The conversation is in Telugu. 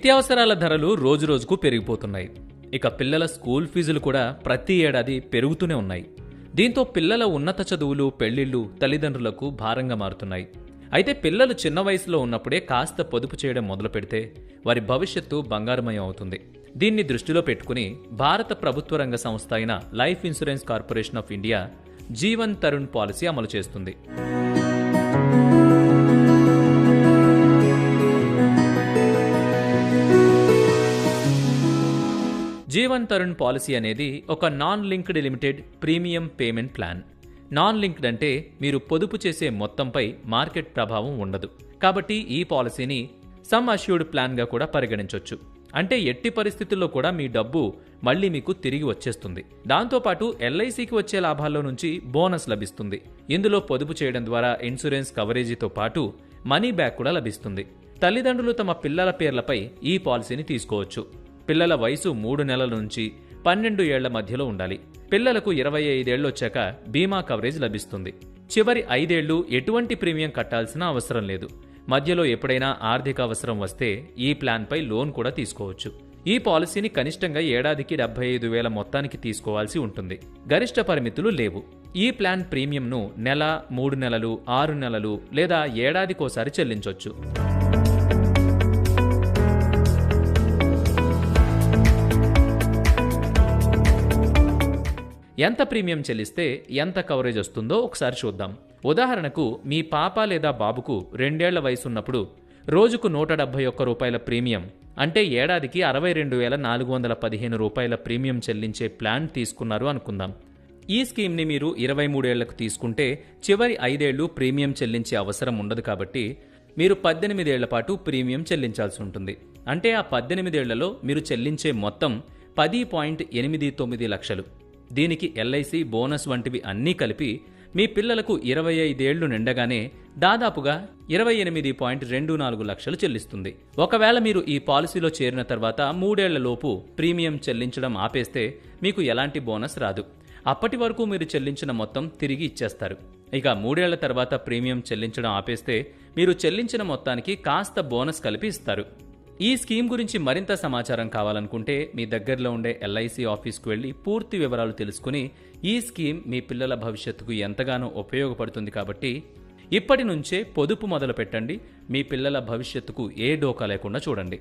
నిత్యావసరాల ధరలు రోజురోజుకు పెరిగిపోతున్నాయి. ఇక పిల్లల స్కూల్ ఫీజులు కూడా ప్రతి ఏడాది పెరుగుతూనే ఉన్నాయి. దీంతో పిల్లల ఉన్నత చదువులు, పెళ్లిళ్లు తల్లిదండ్రులకు భారంగా మారుతున్నాయి. అయితే పిల్లలు చిన్న వయసులో ఉన్నప్పుడే కాస్త పొదుపు చేయడం మొదలు పెడితే వారి భవిష్యత్తు బంగారుమయం అవుతుంది. దీన్ని దృష్టిలో పెట్టుకుని భారత ప్రభుత్వ రంగ సంస్థ అయిన life insurance corporation of India Jeevan Tarun policy అమలు చేస్తుంది. జీవన్ తరుణ్ పాలసీ అనేది ఒక non linked limited premium payment plan. Non linked అంటే మీరు పొదుపు చేసే మొత్తంపై మార్కెట్ ప్రభావం ఉండదు. కాబట్టి ఈ పాలసీని సమ్ అష్యూర్డ్ ప్లాన్గా కూడా పరిగణించవచ్చు. అంటే ఎట్టి పరిస్థితుల్లో కూడా మీ డబ్బు మళ్లీ మీకు తిరిగి వచ్చేస్తుంది. దాంతోపాటు ఎల్ఐసికి వచ్చే లాభాల్లో నుంచి బోనస్ లభిస్తుంది. ఇందులో పొదుపు చేయడం ద్వారా ఇన్సూరెన్స్ కవరేజీతో పాటు మనీ బ్యాక్ కూడా లభిస్తుంది. తల్లిదండ్రులు తమ పిల్లల పేర్లపై ఈ పాలసీని తీసుకోవచ్చు. పిల్లల వయసు 3 నెలల నుంచి 12 ఏళ్ల మధ్యలో ఉండాలి. పిల్లలకు 25 ఏళ్లు వచ్చాక బీమా కవరేజ్ లభిస్తుంది. చివరి 5 ఏళ్లు ఎటువంటి ప్రీమియం కట్టాల్సిన అవసరం లేదు. మధ్యలో ఎప్పుడైనా ఆర్థిక అవసరం వస్తే ఈ ప్లాన్పై లోన్ కూడా తీసుకోవచ్చు. ఈ పాలసీని కనిష్టంగా ఏడాదికి 75,000 మొత్తానికి తీసుకోవాల్సి ఉంటుంది. గరిష్ట పరిమితులు లేవు. ఈ ప్లాన్ ప్రీమియంను నెల, 3 నెలలు, 6 నెలలు లేదా ఏడాదికోసారి చెల్లించొచ్చు. ఎంత ప్రీమియం చెల్లిస్తే ఎంత కవరేజ్ వస్తుందో ఒకసారి చూద్దాం. ఉదాహరణకు మీ పాప లేదా బాబుకు 2 ఏళ్ల వయసున్నప్పుడు రోజుకు ₹171 ప్రీమియం, అంటే ఏడాదికి ₹62,415 రూపాయల ప్రీమియం చెల్లించే ప్లాన్ తీసుకున్నారు అనుకుందాం. ఈ స్కీమ్ని మీరు 23 ఏళ్లకు తీసుకుంటే చివరి 5 ఏళ్లు ప్రీమియం చెల్లించే అవసరం ఉండదు. కాబట్టి మీరు 18 ఏళ్ల పాటు ప్రీమియం చెల్లించాల్సి ఉంటుంది. అంటే ఆ 18 ఏళ్లలో మీరు చెల్లించే మొత్తం 10.89 లక్షలు. దీనికి ఎల్ఐసి, బోనస్ వంటివి అన్నీ కలిపి మీ పిల్లలకు 25 ఏళ్లు నిండగానే దాదాపుగా 28.24 లక్షలు చెల్లిస్తుంది. ఒకవేళ మీరు ఈ పాలసీలో చేరిన తర్వాత 3 ఏళ్లలోపు ప్రీమియం చెల్లించడం ఆపేస్తే మీకు ఎలాంటి బోనస్ రాదు. అప్పటి వరకు మీరు చెల్లించిన మొత్తం తిరిగి ఇచ్చేస్తారు. ఇక 3 ఏళ్ల తర్వాత ప్రీమియం చెల్లించడం ఆపేస్తే మీరు చెల్లించిన మొత్తానికి కాస్త బోనస్ కలిపి ఇస్తారు. ఈ స్కీమ్ గురించి మరింత సమాచారం కావాలనుకుంటే మీ దగ్గరలో ఉండే ఎల్ఐసి ఆఫీస్కు వెళ్లి పూర్తి వివరాలు తెలుసుకుని ఈ స్కీమ్ మీ పిల్లల భవిష్యత్తుకు ఎంతగానో ఉపయోగపడుతుంది. కాబట్టి ఇప్పటి నుంచే పొదుపు మొదలు పెట్టండి. మీ పిల్లల భవిష్యత్తుకు ఏ డోకా లేకుండా చూడండి.